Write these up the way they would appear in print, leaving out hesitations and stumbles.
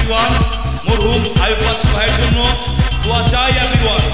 Everyone, মরহুম আয়ুব বাচ্চু ভাইয়ের জন্য দোয়া চাই এভরিওয়ান।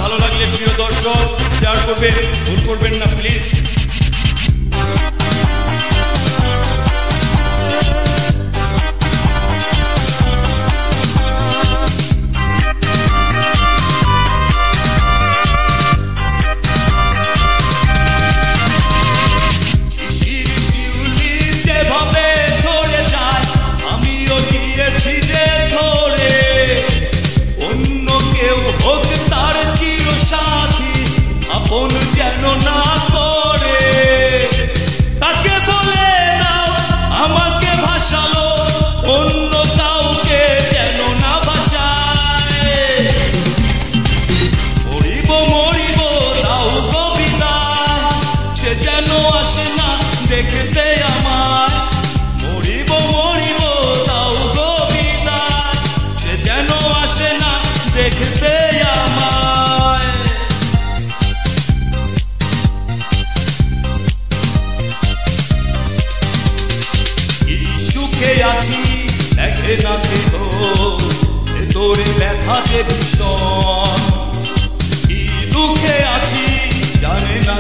ভালো লাগলে প্রিয় দর্শক শেয়ার করবেন, ভুল করবেন না প্লিজ। যেন না করে তাকে বলে নাও আমাকে ভাসালো, অন্য কাউকে যেন না ভাসায়। মরিব মরিব দাও কবিতায়, সে যেন আসে না দেখতে আমায়। মরিব মরিব দাও কবিতায়, সে যেন আসে না দেখতে আমায়। আছি দেখে না কেহ তোরে ব্যথা যে ভীষণ, কি দুঃখে আছি জানে না